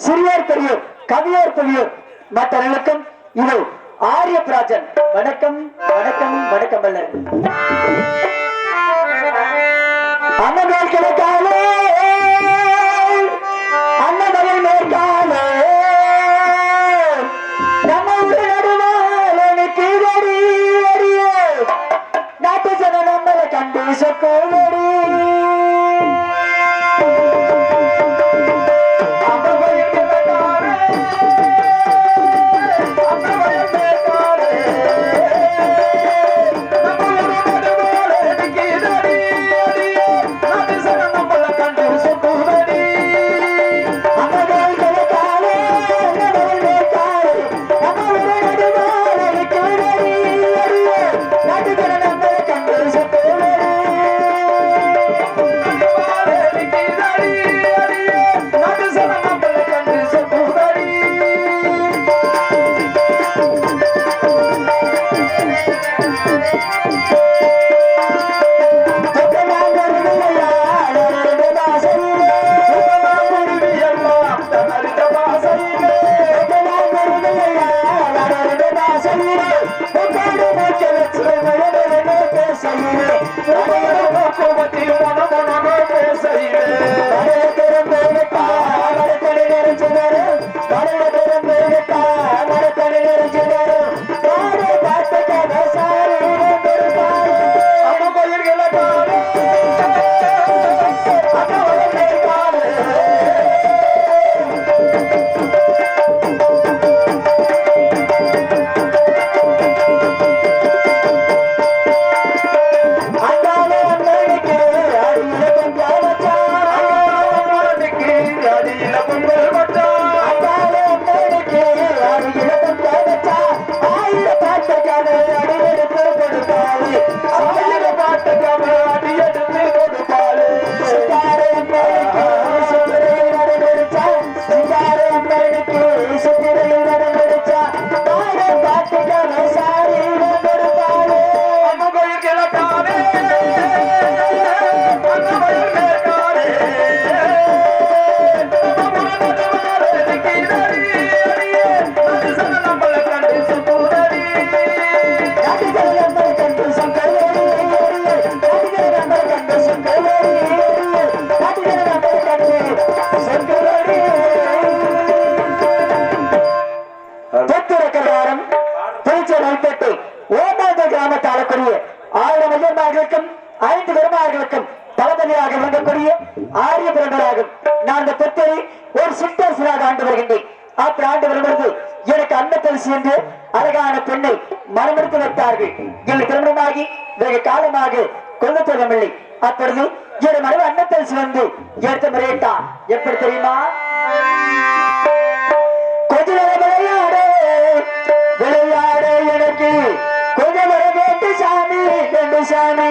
சிறியார் பெரியோர் கவியோர் பெரியோர் மற்றவர்களுக்கும் இது ஆரியபிராஜன் வணக்கம் வணக்கம் வணக்கம் வல்லர் அண்ணன் கிழக்காலே அண்ணன் மேற்காலே நம்ம ஊர் நடுவால் எனக்கு அறிய நாட்டு ஜன நம்மளை கண்டு சொக்கோடி Say என்பதாகும். நான் அந்த பெத்தை ஒரு சிற்றரசராக ஆண்டு வருகின்றேன். அப்படி ஆண்டு வரும்பொழுது எனக்கு அன்னத்தரசி என்று அழகான பெண்ணை மனமெடுத்து வைத்தார்கள். எங்கள் திருமணமாகி வெகு காலமாக கொண்டு போகவில்லை. அப்பொழுது என் மனைவி அன்னத்தரசி வந்து ஏற்ற முறையிட்டான். எப்படி தெரியுமா? கொஞ்ச விளையாடு விளையாடு எனக்கு கொஞ்சம் வர வேண்டு சாமி வேண்டு சாமி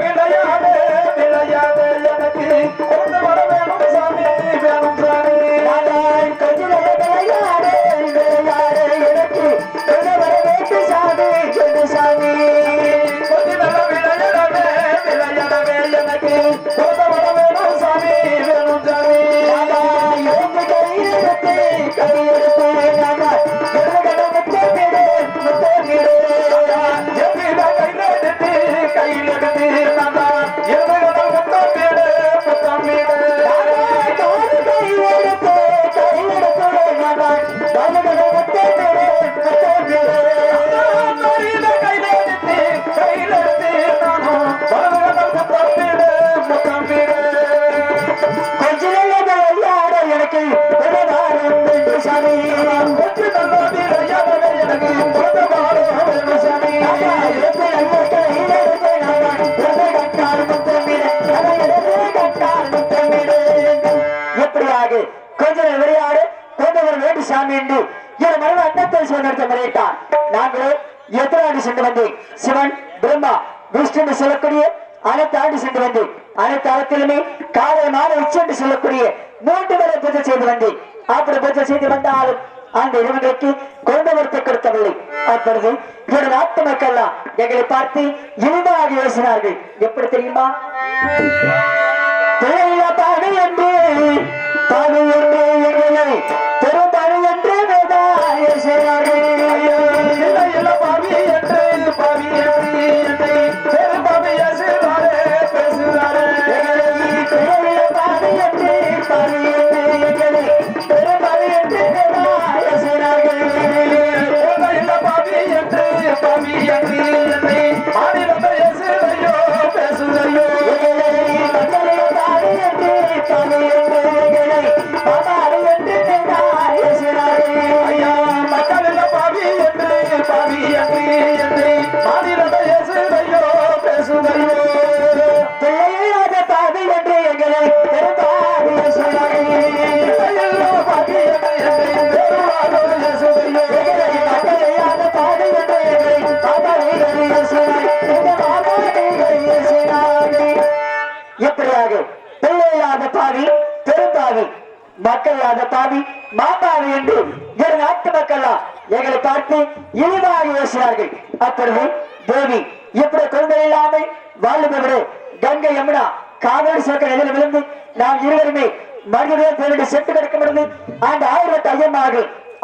விளையாடு விளையாடு எனக்கு கொஞ்சம் வர வேணும் சாமி வேணும் சாமி கொஞ்சம் விளையாடு விளையாடு எனக்கு கொஞ்சம் வர வேண்டு சாமி வேண்டு சாமி கொஞ்சம் விளையாடு விளையாடவே எனக்கு கொஞ்சம் வர வேணும் சாமி வேணும் சாமி சாமி என்று என் மனைவி அன்னத்தரசி நடத்த முறையிட்டார். நாங்களோ எத்தனை ஆண்டு சென்று வந்தேன். சிவன் பிரம்மா விஷ்ணு சொல்லக்கூடிய அனைத்து ஆண்டு சென்று வந்தேன். அனைத்து ஆழத்திலுமே காலை மாலை உச்சென்று சொல்லக்கூடிய 3 வேளை பூஜை செய்து வந்தேன். அப்படி பூஜை செய்து வந்தாலும் அந்த இறைவனுக்கு கொண்டு வரத்தை கொடுக்கவில்லை. அப்பொழுது என் நாட்டு மக்கள் எங்களை பார்த்து இனிமையாக யோசினார்கள். எப்படி தெரியுமா? பாடு என்று பாடு என்று எங்களை பெரும் பாடு என்று செய்தார்கள். பாவி என்று பாவி என்று பெரும் பாவிய செய்தாரே பேசுகிறாரே. பாடு என்று பாவி என்று எங்களை பெரும் பாவி என்று செய்தார்கள். பாவி என்று பாவி என்று என்னை ஆடிவந்த இயேசுவையோ பேசுதையோ. பாடு என்று பாவி என்று எங்களை பாடு என்று மக்கள் பாவி மாபாவி என்று என் நாட்டு மக்கள் எங்களை பார்த்து இழிவாக யோசினார்கள். அப்பொழுது தேவி எப்படி குழந்தை இல்லாமல் வாழ்ந்தவரு கங்கை யமுனா காவேரி சோக்க நிலையில் விழுந்து நாம் இருவருமே மனிதர்கள் தேவையை செட்டு கிடக்க முடியாது. அந்த 1000 ஐயமாக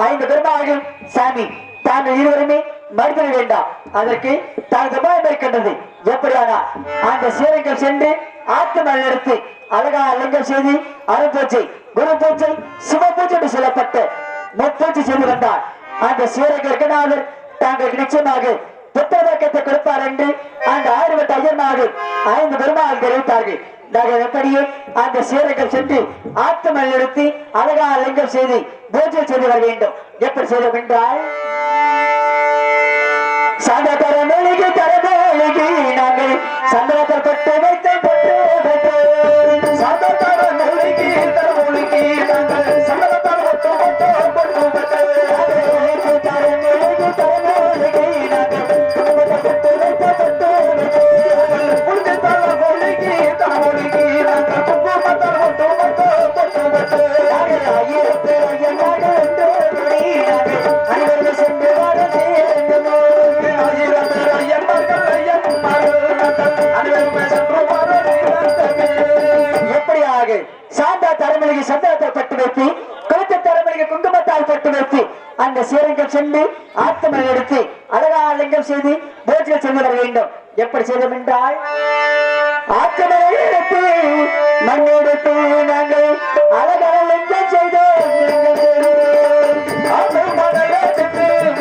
5 பெருமார்கள் சாமி தாங்கள் இருவருமே மனிதர்கள் வேண்டாம். அதற்கு தனது உபாயம் இருக்கின்றது. எப்படியானா அந்த சீரங்கள் சென்று ஆத்ம எடுத்து அழகா லிங்கம் செய்து அருப்பூச்சை குரு பூஜை சிவ பூஜை என்று சொல்லப்பட்ட முப்பூஜை செய்து வந்தார். அந்த சீரகநாதர் தாங்களுக்கு நிச்சயமாக புத்தகத்தை கொடுப்பார் என்று அந்த 1000 ஐயமாக 5 பெருமாள் தெரிவித்தார்கள். நாங்கள் எப்படியே அந்த சீரகம் சென்று ஆத்ம எடுத்து அழகா லிங்கம் செய்து பூஜை செய்து வர வேண்டும். எப்படி செய்தோம் என்றால் சந்த தரமொழிக்கு தரமொழிக்கு நாங்கள் சந்தனத்தில் பட்டு வைத்த பட்டு சந்த தரமொழிக்கு தரமொழிக்கு நாங்கள் சந்தனத்தால் பட்டு பட்டு பட்டு பட்டு தரமொழிக்கு தரமொழிக்கு நாங்கள் பட்டு வைத்த பட்டு முடிஞ்ச தரமொழிக்கு தரமொழிக்கு நாங்கள் குங்குமத்தால் பட்டு பட்டு பட்டு பட்டு அனைவரும் சென்று வாழ எப்படியாக சாந்தா தரமொழிக்கு சந்தனத்தை பட்டு வைத்து குளித்த தரமொழிக்கு குங்குமத்தால் பட்டு வைத்து அந்த சீரங்கம் சென்று ஆத்ம எடுத்து அழகா லிங்கம் செய்து பூஜை செய்து வர வேண்டும். எப்படி செய்தோம் என்றால் ஆத்ம எடுத்து மண் எடுத்து நாங்கள் அழகா லிங்கம் செய்தோம்.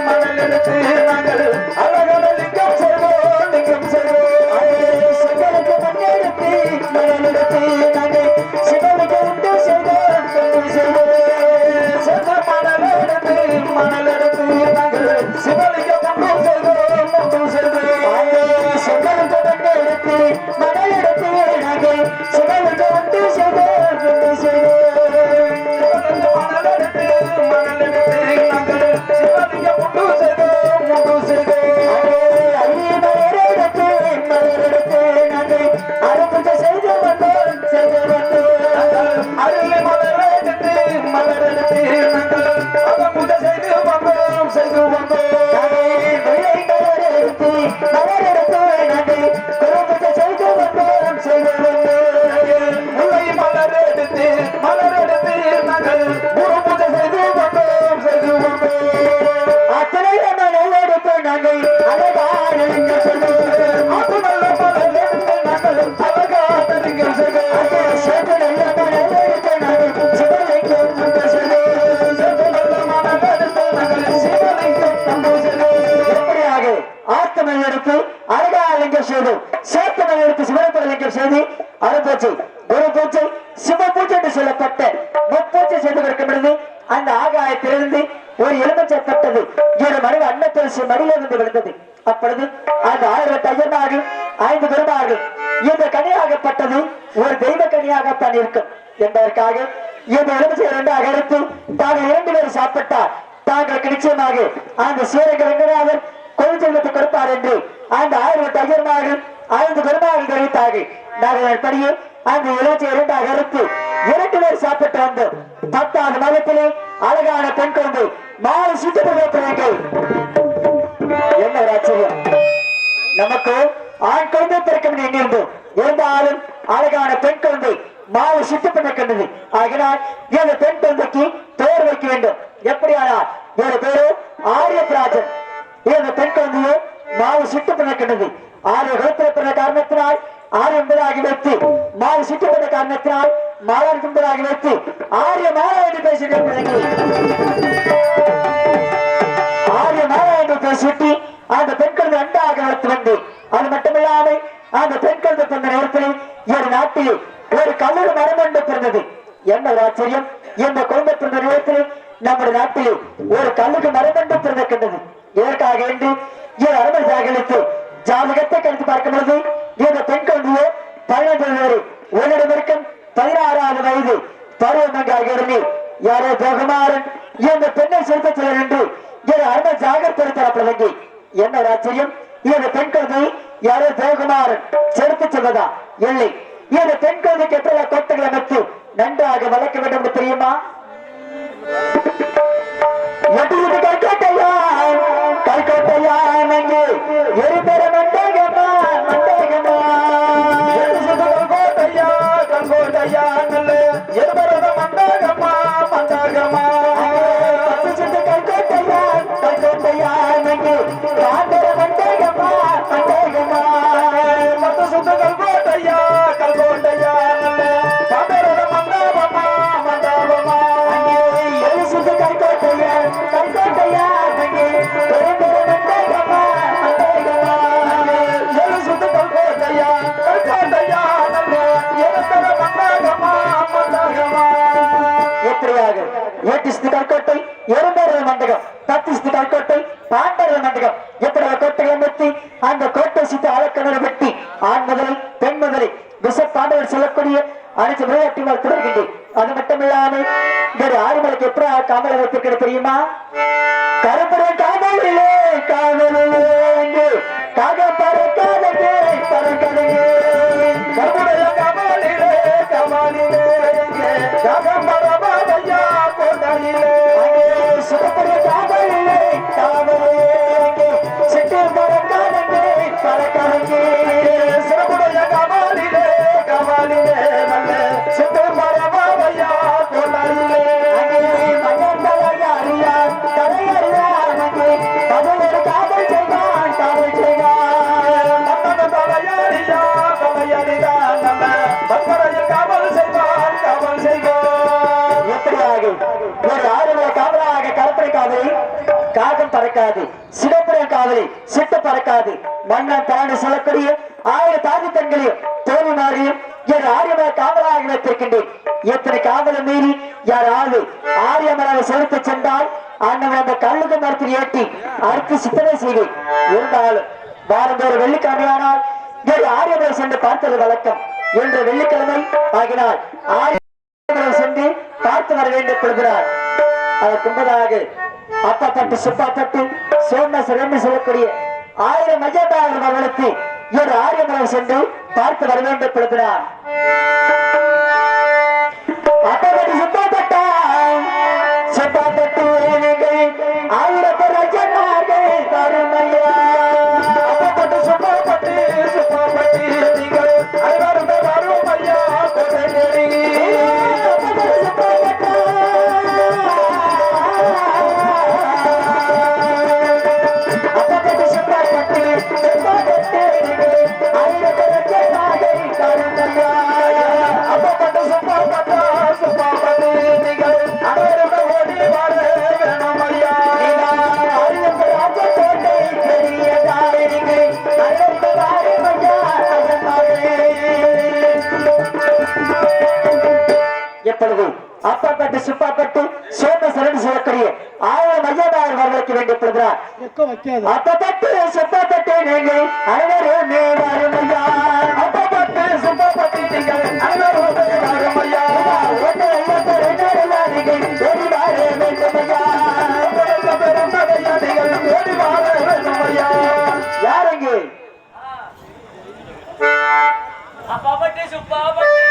மணல் எடுத்து நாங்கள் அழகா லிங்கம் செய்வோம் லிங்கம் செய்வோம். சங்கருக்கு மண் எடுத்து மணல் எடுத்து நாங்கள் ஒரு பூஜை சிவ பூஜை என்று சொல்லப்பட்ட முப்பூஜை செய்து கொடுக்கும் பொழுது அந்த ஆகாயத்திலிருந்து ஒரு எலுமிச்சப்பட்டது ஒரு மனித அன்னப்பரிசு மடியிலிருந்து விழுந்தது. அப்பொழுது அந்த 1008 ஐயனார்கள் 5 குருமார்கள் இந்த கனியாகப்பட்டது ஒரு தெய்வ கனியாகத்தான் இருக்கும் என்பதற்காக இந்த எலுமிச்சை 2ஆக எடுத்து தாங்கள் 2 பேர் சாப்பிட்டார் தாங்களுக்கு நிச்சயமாக அந்த சீரக ரங்கநாதர் கொள்செல்வத்தை கொடுப்பார் என்று அந்த 1008 ஐயன்மார்கள் 5 குருமார்கள் தெரிவித்தார்கள். நாங்கள் படியே அந்த எலுமிச்சை 2ஆக எடுத்து 2 பேர் சாப்பிட்டு வந்தோம். 10வது மாதத்திலே அழகான பெண் குழந்தை மாலை சுற்றுப்பயணங்கள் என்ன ஒரு ஆச்சரியம். நமக்கு ஆண் குழந்தை பிறக்கும் எண்ணிருந்தோம். இருந்தாலும் அழகான பெண் குழந்தை மாலை சுற்றுப்பண்ண கண்டது. ஆகினால் இந்த பெண் குழந்தைக்கு பெயர் வைக்க வேண்டும். எப்படியானால் இவரு பேரு ஆரியராஜன். இந்த பெண் குழந்தையோ மாலை சுற்றுப்பண்ண கண்டது. ஆரிய குலத்தில் பிறந்த காரணத்தினால் 6 என்பதாகி வைத்து மாலை சுற்றுப்பண்ண காரணத்தினால் மாலை என்பதாகி வைத்து ஆரிய மாலை என்று பேசுகிறேன். ஆரிய மாலை என்று பேசிட்டு அந்த பெண் குழந்தை அண்டாக வளர்த்து வந்து அது மட்டுமில்லாமல் அந்த பெண் குழந்தை பிறந்த நேரத்தில் ஒரு நாட்டில் ஒரு கல்லூரி மரம் ஒன்று பிறந்தது. என்ன ஒரு ஆச்சரியம். இந்த குழந்தை பிறந்த நேரத்தில் நம்முடைய நாட்டில் ஒரு கல்லுக்கு மரம் ஒன்று பிறந்திருக்கின்றது. இதற்காக என்று அருமை சாகலித்து ஜாதகத்தை கருத்து பார்க்கும் பொழுது இந்த பெண் குழந்தையோ 15 வரை உன்னிடம் இருக்கும் 16வது வயது பருவமங்காக யாரோ ஜோகுமாரன் இந்த பெண்ணை செலுத்த செல்ல என்று அருமை ஜாகப்படுத்தப்படவில்லை. என்ன ஒரு ஆச்சரியம். இந்த பெண் குழந்தை யாரோ ஜோகுமாரன் செலுத்த செல்வதா இல்லை. இந்த பெண் குழந்தைக்கு எத்தனை கொட்டைகளை அமைத்து நன்றாக வளர்க்க வேண்டும் என்று தெரியுமா? கல்கோட்டையா நங்கே எரிபெற மண்டகமா மண்டகமா கல்கோட்டையா கல்கோட்டையா நல்ல எரிபெற மண்டகமா மண்டகமா கல்கோட்டையா கல்கோட்டையா நங்கே காந்தர மண்டகமா மண்டகமா மத்த சுத்த கல்கோட்டையா கல்கோட்டையா நல்ல காந்தர மண்டகமா மண்டகமா எரி சுத்த கல்கோட்டையா கல்கோட்டையா நங்கே கல்கோட்டை எறும்பேற மண்டகம் 10 கல்கோட்டை பாண்டர மண்டகம் எத்தனை கோட்டைகளை நிறுத்தி அந்த கோட்டை சுற்றி அலக்கணரை வெட்டி ஆண் முதலை பெண் முதலை விச பாண்டவர் சொல்லக்கூடிய அனைத்து விளையாட்டுகள் தொடர்கின்றேன். அது மட்டுமில்லாமல் வேறு ஆறுமலைக்கு எப்படி காவலை வைத்திருக்கிறது தெரியுமா? கருப்புற காவலிலே காவலிலே காக பறக்காதே பறக்காதே கருப்புடைய காவலிலே காவலிலே காக பறவாதையா கோட்டலிலே சிறப்புடைய காவலிலே காவலிலே சிட்டு பறக்காதே பறக்காதே சிறப்புடைய காவலிலே காவலிலே நல்ல சிட்டு பறவாதையா கோட்டலிலே காகம் பறக்காது, சிடப்புறம் காவலி சிட்டு பறக்காது, மன்னன் தாண்டி சொல்லக்கூடிய 1000 தாதி பெண்களையும் தோல்வி மாறியும் என் ஆரியமலை காவலாக வைத்திருக்கின்றேன். எத்தனை காவலை மீறி யாராவது ஆரியமலை செலுத்த சென்றால் அண்ணன் அந்த கல்லுக்கு மரத்தில் ஏற்றி அறுத்து சித்தனை செய்வேன். இருந்தாலும் வாரந்தோறு வெள்ளிக்கிழமையானால் ஆரியமலை சென்று பார்த்தது வழக்கம். என்ற வெள்ளிக்கிழமை ஆகினால் ஆரியமலை சென்று பார்த்து வர வேண்டப்படுகிறார். அதற்கு முன்பதாக அப்பப்பட்டு சுப்பாப்பட்டு சோமேஸ்வர் என்று சொல்லக்கூடிய 1000 மையத்தாளர்கள் அவர்களுக்கு ஒரு ஆரியமலை சென்று பார்த்து வர வேண்டப்படுகிறார். அப்பப்பட்டு சுப்பாப்பட்டா சுப்பாப்பட்டு 1000 ரஜனார்கள் தருமையா அப்பப்பட்டு சுப்பாப்பட்டு சுப்பாப்பட்டு நீங்கள் அனைவரும் வருமையா கொடையடி அப்பப்பட்டு எப்பொழுது அப்பப்பட்டு சுப்பாப்பட்டு சோம சரணி செய்யக்கூடிய 1000 ஐயனார் அவர்களுக்கு வேண்டியப்படுகிறார். அப்பப்பட்டு சுப்பாப்பட்டு நீங்கள் அனைவரும் வரும் ஐயா. அப்பப்பட்டு சுப்பாப்பட்டு நீங்கள் அனைவரும் வரும் ஐயா. நீங்கள் ஓடி வாழ வேண்டும் ஐயா. ஓடி வாழ வேண்டும் ஐயா. யாருங்க அப்பப்பட்டு சுப்பாப்பட்டு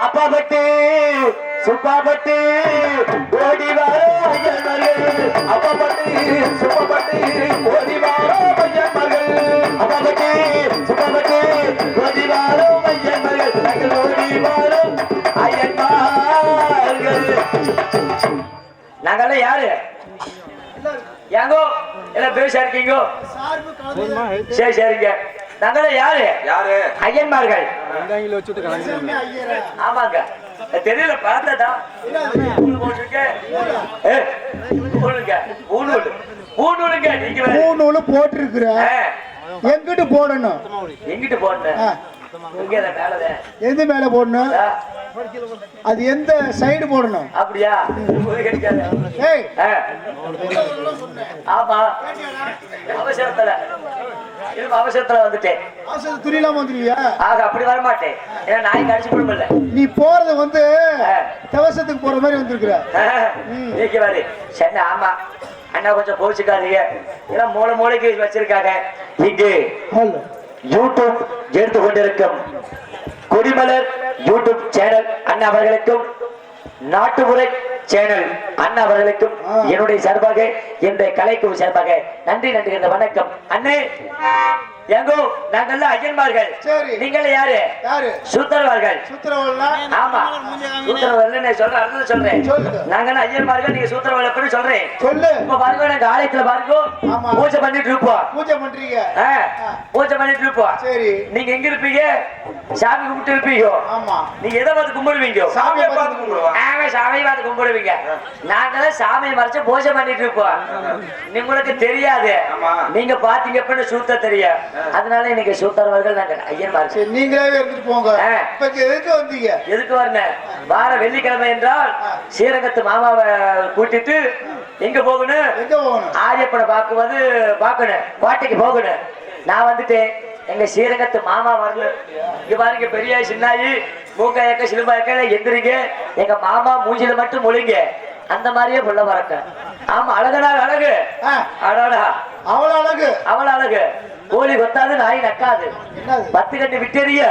அப்பாபட்டு சுப்பாபட்டு ஓடி வாரோ ஐயன்மார்கள். அப்பாபட்டு சுப்பாபட்டு ஓடி வாரோ ஐயன்மார்கள். அப்பாபட்டு சுப்பாபட்டு ஓடி வாரோ ஐயன்மார்கள். நாங்கள் ஓடி வாரோ ஐயன்மார்கள். நாங்கெல்லாம் யாரு ஏங்கோ எல்லாம் பேச இருக்கீங்கோ? சரி சரிங்க. நாங்கெல்லாம் யாரு யாரு ஐயன்மார்கள். ஆமாங்க தெரியல பார்த்ததா போட்டிருக்கிற எங்கிட்டு போடணும்? எங்கிட்டு போடணும்? எந்த மேல போடணும்? அது எந்த சைடு போடணும்? அப்படியா? ஆமா அவசரத்துல அவசரத்துல வந்துட்டேன். துணிலாம் வந்துருவியா? ஆக அப்படி வர மாட்டேன். ஏன்னா நாய் கடிச்சு கொடுக்கல. நீ போறது வந்து தவசத்துக்கு போற மாதிரி வந்திருக்கிற. சரி ஆமா அண்ணா கொஞ்சம் கோச்சுக்காதீங்க. ஏன்னா மூளைக்கு வச்சிருக்காங்க. இங்கு யூடியூப் எடுத்து கொண்டிருக்கும் கொடிமலர் யூடியூப் சேனல் அண்ணா அவர்களுக்கும் நாட்டுமுறை சேனல் அண்ணா அவர்களுக்கும் என்னுடைய சார்பாக என்னுடைய கலைக்கு சார்பாக நன்றி நன்றி வணக்கம். அண்ணே எங்கோ நாங்கெல்லாம் ஐயன்மார்கள். நீங்கள் யாரு? சூத்திரவார்கள். ஆமா சூத்திரவார்கள் சொல்றேன் சொல்றேன். நாங்க ஐயன்மார்கள், நீங்க சூத்திரவார்கள் சொல்றேன். இப்ப பாருங்க நாங்க ஆலயத்துல பாருங்க பூஜை பண்ணிட்டு இருப்போம். பூஜை பண்றீங்க? பூஜை பண்ணிட்டு இருப்போம். சரி நீங்க எங்க இருப்பீங்க? சாமி கும்பிட்டு இருப்பீங்க. ஆமா நீங்க எதை பார்த்து கும்பிடுவீங்க? சாமியை பார்த்து கும்பிடுவோம். சாமியை பார்த்து கும்பிடுவீங்க. நாங்களாம் சாமியை மறைச்சு பூஜை பண்ணிட்டு இருப்போம். உங்களுக்கு தெரியாது. நீங்க பாத்தீங்க அப்படின்னு சூத்த தெரியும். அதனால இன்னைக்கு சூத்திரவார்கள் நாங்க ஐயன்மார்கள். நீங்களே எடுத்துட்டு போங்க. எதுக்கு வந்தீங்க? எதுக்கு வரணும்? வார வெள்ளிக்கிழமை என்றால் ஸ்ரீரங்கத்து மாமாவை கூட்டிட்டு எங்க போகணும்? ஆரியப்பனை பார்க்கணும். கோட்டைக்கு போகணும். நான் வந்துட்டேன். எங்க ஸ்ரீரங்கத்து மாமா வரல. இங்க பாருங்க பெரிய சின்னாயி மூக்க ஏக்க சிலும்பா ஏக்க எந்திரிங்க. எங்க மாமா மூஞ்சில மட்டும் மொழிங்க. அந்த மாதிரியே புள்ள பறக்க. ஆமா அழகடா அழகு. அடாடா அவ்வளவு அழகு அவ்வளவு அழகு. கோழி கொத்தாது நாய் நக்காது. 10 கண்டு விட்டேறிய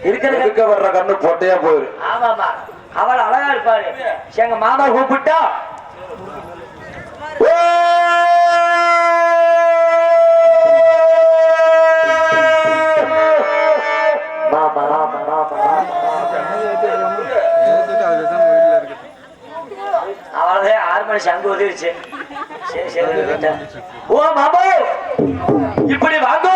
இருக்கிற வர்ற கண்ணு போட்டையா போயிரு. ஆமாமா அவள் அழகா இருப்பாரு. எங்க மாமா கூப்பிட்டா அவளதான் 6 மணி சங்கு உதவிச்சு. சரி சரி ஓ மாமா இப்படி வாங்கோ